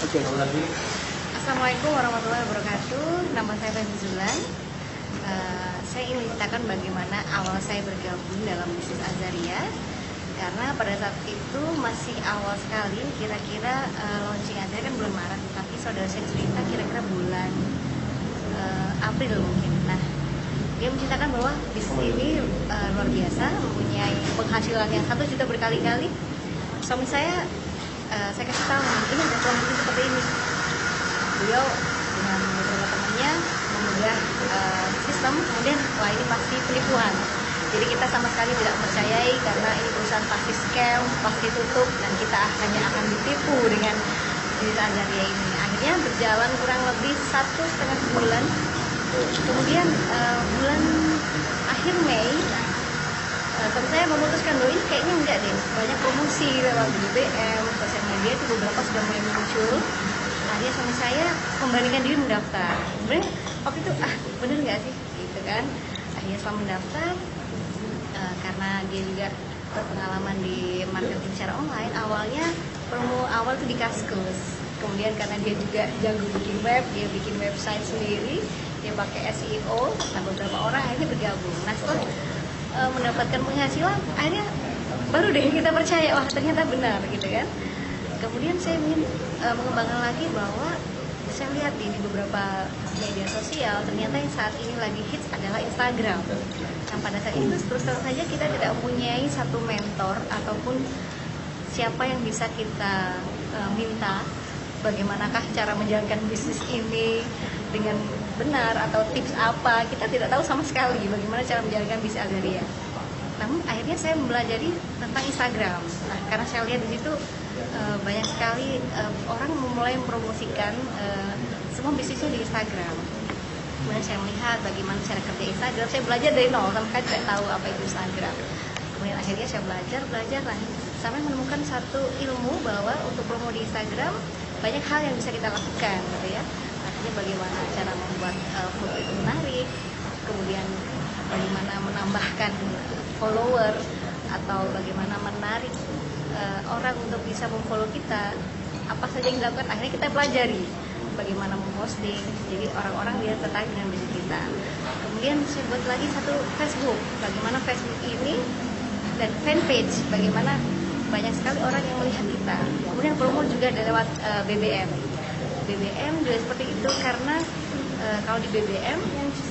Assalamualaikum warahmatullahi wabarakatuh. Nama saya Feby Zulan. Saya ingin menceritakan bagaimana awal saya bergabung dalam bisnis Azaria. Karena pada saat itu masih awal sekali, kira-kira launching Azaria kan bulan Maret, tapi saudara saya cerita kira-kira bulan April mungkin. Nah, dia menceritakan bahwa bisnis ini luar biasa, mempunyai penghasilan yang 1 juta berkali-kali. Suami saya kasih tahu, ini ada suami seperti ini. Beliau dengan beberapa temannya mengunggah sistem, kemudian wah ini pasti penipuan. Jadi kita sama sekali tidak mempercayai karena ini perusahaan pasti scam, pasti tutup, dan kita hanya akan ditipu dengan bisnis Azaria ini. Akhirnya berjalan kurang lebih 1,5 bulan. Kemudian bulan akhir Mei, saya memutuskan loh ini kayaknya enggak deh, banyak promosi lewat BBM, sosial media itu beberapa sudah mulai muncul. Akhirnya suami saya membandingkan diri mendaftar. Sebenarnya waktu itu bener nggak sih, gitu kan? Akhirnya setelah mendaftar, karena dia juga berpengalaman di marketing secara online, awalnya promo awal itu di Kaskus. Kemudian karena dia juga jago bikin web, dia bikin website sendiri, dia pakai SEO, nah beberapa orang akhirnya bergabung. Nah setelah mendapatkan penghasilan, akhirnya baru deh kita percaya, wah ternyata benar gitu kan. Kemudian saya ingin mengembangkan lagi bahwa saya lihat di beberapa media sosial, ternyata yang saat ini lagi hits adalah Instagram. Nah pada saat itu terus terang saja kita tidak mempunyai satu mentor ataupun siapa yang bisa kita minta bagaimanakah cara menjalankan bisnis ini dengan benar atau tips apa, kita tidak tahu sama sekali bagaimana cara menjalankan bisnis Azaria. Namun akhirnya saya mempelajari tentang Instagram. Nah karena saya lihat di situ banyak sekali orang mulai mempromosikan semua bisnisnya di Instagram. Kemudian saya melihat bagaimana cara kerja Instagram. Saya belajar dari nol, sama sekali tidak tahu apa itu Instagram. Kemudian akhirnya saya belajar lah, sampai menemukan satu ilmu bahwa untuk promo di Instagram banyak hal yang bisa kita lakukan, gitu ya. Artinya bagaimana cara membuat foto itu menarik, kemudian bagaimana menambahkan follower atau bagaimana menarik orang untuk bisa memfollow kita, apa saja yang dilakukan. Akhirnya kita pelajari bagaimana memposting, jadi orang-orang dia tertarik dengan bisnis kita. Kemudian saya buat lagi satu Facebook, bagaimana Facebook ini dan fanpage, bagaimana banyak sekali orang yang melihat kita. Kemudian promo juga lewat BBM juga seperti itu, karena kalau di BBM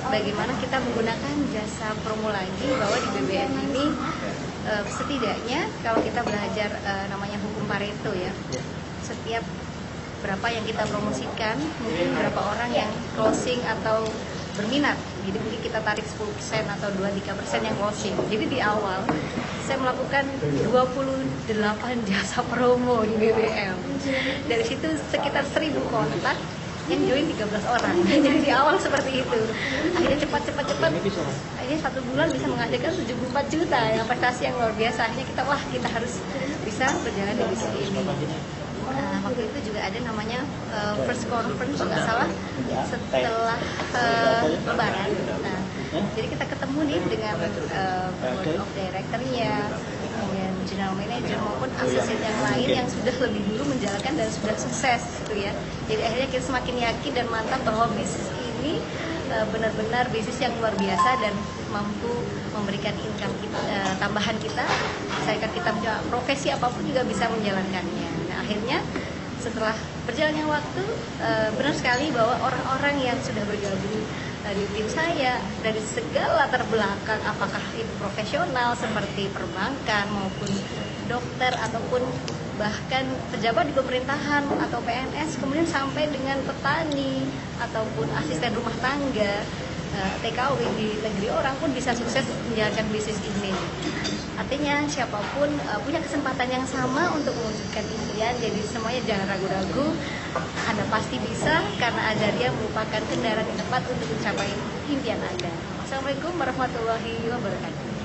bagaimana kita menggunakan jasa promo lagi, bahwa di BBM ini setidaknya kalau kita belajar namanya hukum Pareto ya, setiap berapa yang kita promosikan mungkin berapa orang yang closing atau berminat, jadi mungkin kita tarik 10% atau 2-3% yang closing. Jadi di awal saya melakukan 28 jasa promo di BBM, dari situ sekitar 1000 kontak yang join 13 orang. Jadi di awal seperti itu. Akhirnya cepat. Akhirnya 1 bulan bisa menghasilkan 74 juta, yang prestasi yang luar biasa. Akhirnya kita harus bisa berjalan di bisnis ini. Waktu itu juga ada namanya first conference, nggak salah, setelah Lebaran. Nah, jadi kita ketemu nih dengan board of director-nya, kemudian general manager maupun asisten yang lain yang sudah lebih dulu menjalankan dan sudah sukses gitu ya. Jadi akhirnya kita semakin yakin dan mantap bahwa bisnis ini benar-benar bisnis yang luar biasa dan mampu memberikan income tambahan kita. Misalkan kita punya profesi apapun juga bisa menjalankannya. Nah akhirnya setelah berjalannya waktu, benar sekali bahwa orang-orang yang sudah bergabung di tim saya dari segala latar belakang, apakah itu profesional seperti perbankan maupun dokter ataupun bahkan pejabat di pemerintahan atau PNS, kemudian sampai dengan petani ataupun asisten rumah tangga, TKW di negeri orang pun bisa sukses menjalankan bisnis ini. Artinya siapapun punya kesempatan yang sama untuk mewujudkan impian. Jadi semuanya jangan ragu-ragu, Anda pasti bisa, karena Azaria merupakan kendaraan yang tepat untuk mencapai impian Anda. Assalamualaikum warahmatullahi wabarakatuh.